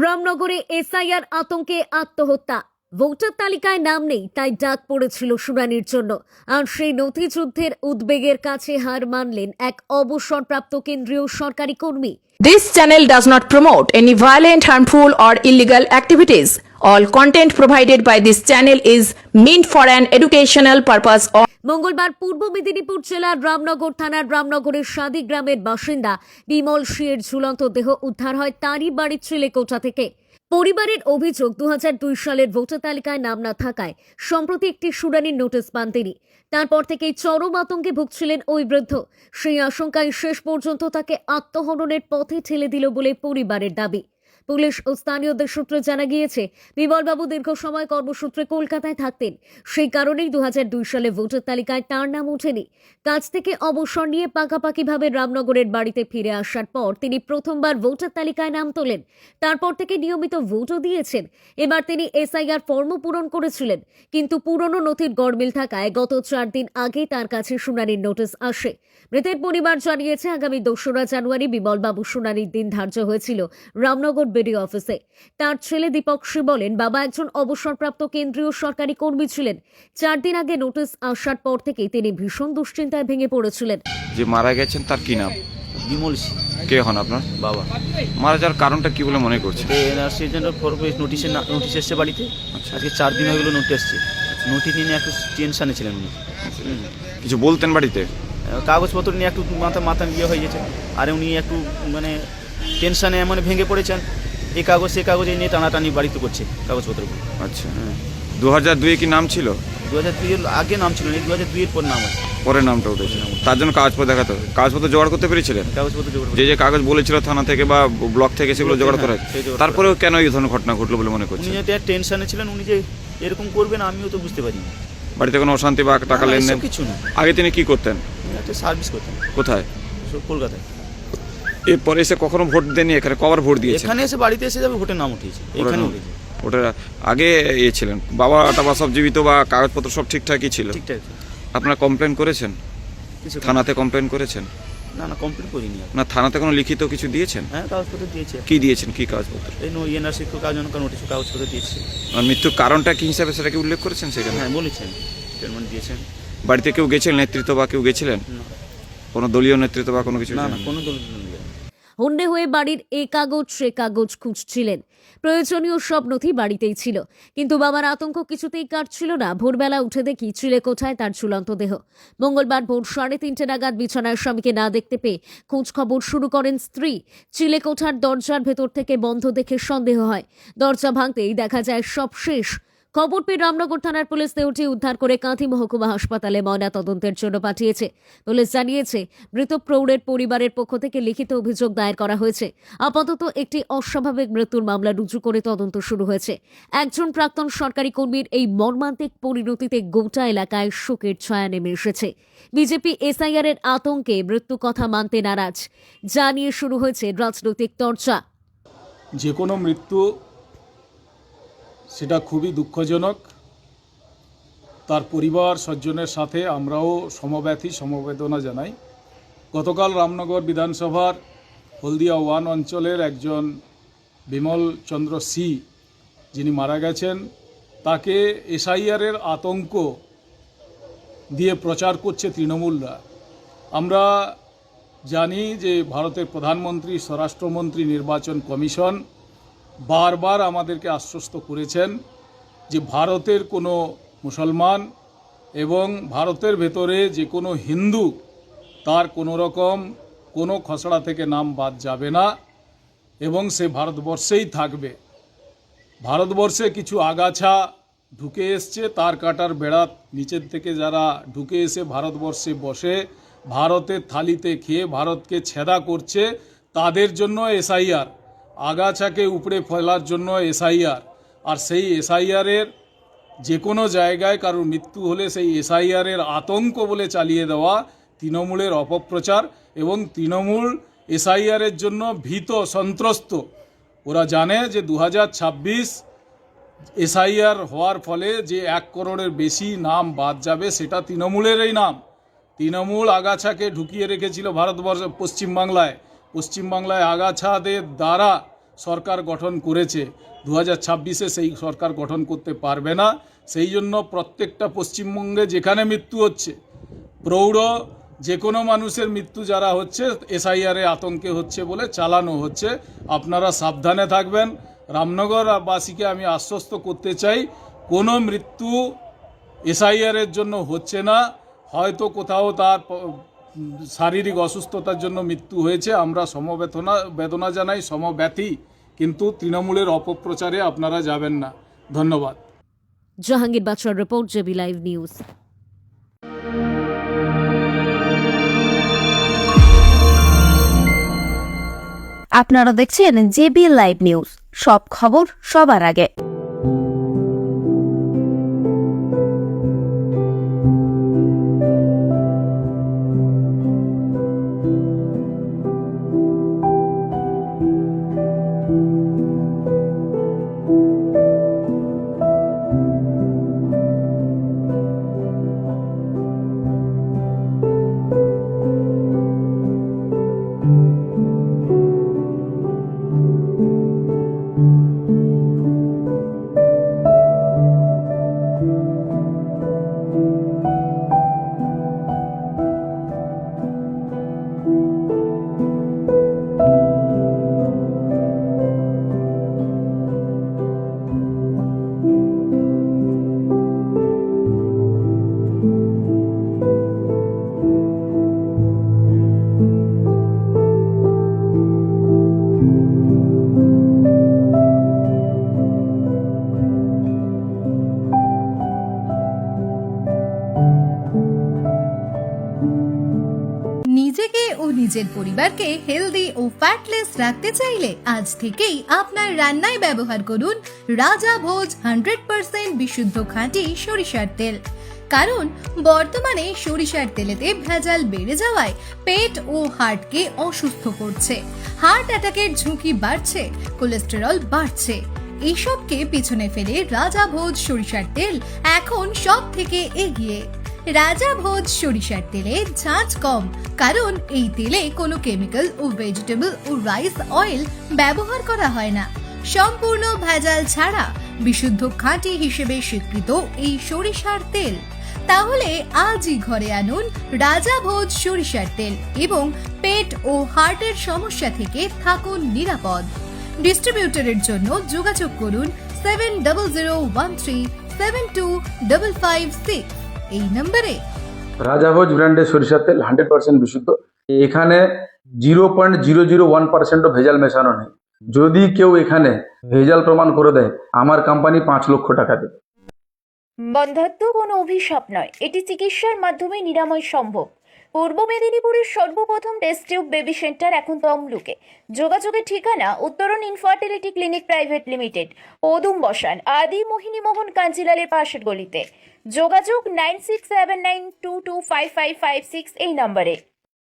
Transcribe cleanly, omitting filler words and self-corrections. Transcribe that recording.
রামনগরে SIR আতঙ্কে আত্মহত্যা। Voter তালিকায় নাম নেই, তাই ডাক পড়েছিল শুনানির জন্য। আর সেই নথিযুদ্ধের উদ্বেগের কাছে হার মানলেন এক অবসরপ্রাপ্ত কেন্দ্রীয় সরকারি কর্মী। This channel does not promote any violent, harmful, or illegal activities. All content provided by this channel is meant for an educational purpose. মঙ্গলবার পূর্ব মেদিনীপুর জেলার রামনগর থানার রামনগরের সাদি গ্রামের বাসিন্দা বিমল সিংয়ের ঝুলন্ত দেহ উদ্ধার হয় তারই বাড়ির চিলেকোঠা থেকে। পরিবারের অভিযোগ, 2002 সালের ভোটার তালিকায় নাম না থাকায় সম্প্রতি একটি শুনানির নোটিশ পান তিনি। তারপর থেকেই চরম আতঙ্কে ভুগছিলেন ওই বৃদ্ধ। সেই আশঙ্কায় শেষ পর্যন্ত তাকে আত্মহননের পথে ঠেলে দিল বলে পরিবারের দাবি। পুলিশ ও স্থানীয়দের সূত্রে জানা গিয়েছে, বিমলবাবু দীর্ঘ সময় কর্মসূত্রে কলকাতায় থাকতেন। সেই কারণেই 2002 সালে ভোটার তালিকায় তার নাম ওঠেনি। কাজ থেকে অবসর নিয়ে পাকাপাকিভাবে রামনগরের বাড়িতে ফিরে আসার পর তিনি প্রথমবার ভোটার তালিকায় নাম তোলেন। তারপর থেকে নিয়মিত ভোটও দিয়েছেন। এবার তিনি এসআইআর ফর্মও পূরণ করেছিলেন, কিন্তু পুরনো নথির গড়মিল থাকায় গত 4 দিন আগে তার কাছে শুনানির নোটিশ আসে। মৃতের পরিবার জানিয়েছে, আগামী 2রা জানুয়ারি বিমলবাবু শুনানির দিন ধার্য হয়েছিল রামনগর বিডিও অফিসে। তার ছেলে দীপক সি বলেন, বাবা একজন অবসরপ্রাপ্ত কেন্দ্রীয় সরকারি কর্মী ছিলেন। 4 দিন আগে নোটিশ আসার পর থেকেই তিনি ভীষণ দুশ্চিন্তায় ভেঙে পড়েছিলেন। যে মারা গেছেন তার কি নাম? বিমল সিং। কে হন আপনার বাবা মারা যাওয়ার কারণটা কি বলে মনে করছে? এনআরসির জন্য নোটিশ এসছে বাড়িতে। আচ্ছা। আজকে 4 দিন হয়ে গেলো নোটিশ এসছে। নোটিশ নিয়ে একটু টেনশানে ছিলেন উনি। কিছু বলতেন বাড়িতে? কাগজপত্র নিয়ে একটু মাথা ইয়ে হয়ে গেছে। আর উনি একটু টেনশানে ভেঙে পড়েছেন। এই কাগজ সে কাগজ নিয়ে টানাটানি বাড়িতে করছে কাগজপত্রগুলো। আচ্ছা, 2002 কি নাম ছিল? 2002 আগে নাম ছিল না, 2002 পর নাম আছে। পরে নামটা উঠেছে, তার জন্য কাগজপত্র দেখাতে হবে। কাগজপত্র জোগাড় করতে পেরেছিলেন? কাগজপত্র জোগাড় যে যে কাগজ বলেছিল থানা থেকে বা ব্লক থেকে সেগুলো জোগাড় করা? সেই জোগাড় তারপরেও কেন এই ধরনের ঘটনা ঘটলো বলে মনে উনি করছেন? যেটা টেনশানে ছিলেন, উনি যে এরকম করবেন আমিও তো বুঝতে পারিনি। বাড়িতে কোনো অশান্তি বা টাকা লেনদেন কিছু না। আগে তিনি কি করতেন? একটা সার্ভিস করতেন। কোথায়? কলকাতায়। এরপরে এসে কখনো ভোট দেননি এখানে? কবার ভোট দিয়েছেন? এখানে এসে বাড়িতে এসে যাবে ভোটের নাম উঠিয়েছে। এখানে উঠেছে। ওটা আগে ছিলেন বাবা টাবা সব জীবিত বা কাগজপত্র সব ঠিকঠাকই ছিল? ঠিকঠাক। আপনারা কমপ্লেন করেছেন? কিছু থানাতে কমপ্লেন করেছেন? না কমপ্লিট করিনি। না, থানাতে কোনো লিখিত কিছু দিয়েছেন? হ্যাঁ, কাগজপত্র দিয়েছে। কি দিয়েছেন? কি কাগজপত্র? এই এনআরসি নোটিশ কাগজপত্র দিয়েছে। আর মৃত্যুর কারণটা কি হিসাবে সেটাকে উল্লেখ করেছেন সেখানে? হ্যাঁ, বলেছেন, স্টেটমেন্ট দিয়েছেন। বাড়িতে কেউ গেছিলেন, নেতৃত্ব বা কেউ গেছিলেন? না কোনো দলীয় নেতৃত্ব বা কোনো কিছু? না, কোনো দল হন্যে হয়ে বাড়ির এ কাগজ সে কাগজ খুঁজছিলেন। প্রয়োজনীয় সব নথি বাড়িতেই ছিল, কিন্তু বাবার আতঙ্ক কিছুতেই কাটছিল না। ভোরবেলা উঠে দেখি চিলেকোঠায় তার ঝুলন্ত দেহ। মঙ্গলবার ভোর 3:30 নাগাদ বিছানায় স্বামীকে না দেখতে পেয়ে খোঁজ খবর শুরু করেন স্ত্রী। চিলেকোঠার দরজার ভেতর থেকে বন্ধ দেখে সন্দেহ হয়। দরজা ভাঙতেই দেখা যায় সব শেষ। খবর পেয়ে রামনগর থানার পুলিশ দেহটি উদ্ধার করে কাঁথি মহকুমা হাসপাতালে ময়না তদন্তের জন্য পাঠিয়েছে। পুলিশ জানিয়েছে, মৃত প্রৌঢ়ের পরিবারের পক্ষ থেকে লিখিত অভিযোগ দায়ের করা হয়েছে। আপাতত একটি অস্বাভাবিক মৃত্যুর মামলা রুজু করে তদন্ত শুরু হয়েছে। একজন প্রাক্তন সরকারি কর্মীর এই মর্মান্তিক পরিণতিতে গোটা এলাকায় শোকের ছায়া নেমে এসেছে। বিজেপি এসআইআর এর আতঙ্কে মৃত্যু কথা মানতে নারাজ, যা নিয়ে শুরু হয়েছে রাজনৈতিক চর্চা। যে কোনো মৃত্যু সেটা খুবই দুঃখজনক। তার পরিবার স্বজনের সাথে আমরাও সমব্যথী সমবেদনা জানাই। গতকাল রামনগর বিধানসভার হলদিয়া 1 অঞ্চলের একজন বিমল চন্দ্র সি যিনি মারা গেছেন, তাকে এসআইআরের আতঙ্ক দিয়ে প্রচার করছে তৃণমূলরা। আমরা জানি যে ভারতের প্রধানমন্ত্রী, স্বরাষ্ট্রমন্ত্রী, নির্বাচন কমিশন বারবার আমাদেরকে আশ্বস্ত করেছেন যে ভারতের কোনো মুসলমান এবং ভারতের ভেতরে যে কোনো হিন্দু তার কোনো রকম কোনো খসড়া থেকে নাম বাদ যাবে না এবং সে ভারতবর্ষেই থাকবে। ভারতবর্ষে কিছু আগাছা ঢুকে এসছে, তার কাটার বেড়া নিচের থেকে যারা ঢুকে এসে ভারতবর্ষে বসে ভারতের থালিতে খেয়ে ভারতকে ছেদা করছে, তাদের জন্য এসআইআর। আগাছাকে উপড়ে ফেলার জন্য এসআইআর। আর সেই এসআইআরের যে কোনো জায়গায় কারোর মৃত্যু হলে সেই এসআইআরের আতঙ্ক বলে চালিয়ে দেওয়া তৃণমূলের অপপ্রচার। এবং তৃণমূল এসআইআরের জন্য ভীত সন্ত্রস্ত। ওরা জানে যে 2026 এসআইআর হওয়ার ফলে যে 1 করোড়ের বেশি নাম বাদ যাবে সেটা তৃণমূলেরই নাম। তৃণমূল আগাছাকে ঢুকিয়ে রেখেছিল ভারতবর্ষ, পশ্চিমবাংলায় আগাছাদের দ্বারা সরকার গঠন করেছে, 2026-এ সেই সরকার গঠন করতে পারবে না। সেই জন্য প্রত্যেকটা পশ্চিমবঙ্গে যেখানে মৃত্যু হচ্ছে, প্রৌঢ় যে কোনো মানুষের মৃত্যু যারা হচ্ছে এসআইআরে আতঙ্কে হচ্ছে বলে চালানো হচ্ছে। আপনারা সাবধানে থাকবেন। রামনগরবাসীকে আমি আশ্বস্ত করতে চাই, কোনো মৃত্যু এসআইআরের জন্য হচ্ছে না। হয়তো কোথাও তার শারীরিক অসুস্থতার জন্য মৃত্যু হয়েছে, আমরা বেদনা জানাই, সমব্যথী, কিন্তু তৃণমূলের অপপ্রচারে আপনারা যাবেন না। ধন্যবাদ। জাহাঙ্গীর বাচ্চার রিপোর্ট, জেবি লাইভ নিউজ। আপনারা দেখছেন জেবি লাইভ নিউজ, সব খবর সবার আগে। নিজেকে ও নিজের পরিবারকে হেলদি ও ফ্যাটলেস রাখতে চাইলে আজ থেকেই আপনার রান্নায় ব্যবহার করুন রাজা ভোজ 100% বিশুদ্ধ খাঁটি সরিষার তেল। কারণ বর্তমানে সরিষার তেলেতে ভেজাল বেড়ে যাওয়ায় পেট ও হার্টকে অসুস্থ করছে, হার্ট অ্যাটাকের ঝুঁকি বাড়ছে, কোলেস্টেরল বাড়ছে। এইসবকে পিছনে ফেলে রাজা ভোজ সরিষার তেল এখন সব থেকে এগিয়ে। রাজা ভোজ সরিষার তেলে ঝাঁঝ কম, কারণ এই তেলে কোনো কেমিক্যাল ও ভেজিটেবল ও রাইস অয়েল ব্যবহার করা হয় না। সম্পূর্ণ ভেজাল ছাড়া বিশুদ্ধ খাঁটি হিসেবে স্বীকৃত এই সরিষার তেল। তাহলে আজই ঘরে আনুন রাজা ভোজ সরিষার তেল এবং পেট ও হার্টের সমস্যা থেকে থাকুন নিরাপদ। ডিস্ট্রিবিউটরের জন্য যোগাযোগ করুন 7013725556 এই নম্বরে। রাজাভোজ ব্র্যান্ডের সরিষার তেল 100% বিশুদ্ধ। এখানে 0.001% ভেজাল মেশানো নেই। যদি কেউ এখানে ভেজাল প্রমাণ করে দেয়, আমার কোম্পানি 5 লক্ষ টাকা দেবে। বন্ধ্যাত্ব কোনো অভিশাপ নয়, এটি চিকিৎসার মাধ্যমে নিরাময় সম্ভব। পূর্ব মেদিনীপুরের সর্বপ্রথম টেস্ট টিউব বেবি সেন্টার এখন তমলুকে। যোগাযোগের ঠিকানা উত্তরণ ইনফার্টিলিটি ক্লিনিক প্রাইভেট লিমিটেড, পদুম বসান, আদি মোহিনী মোহন কাঞ্জিলালের পাশের গলিতে। যোগাযোগ 9679225556 এই নম্বরে।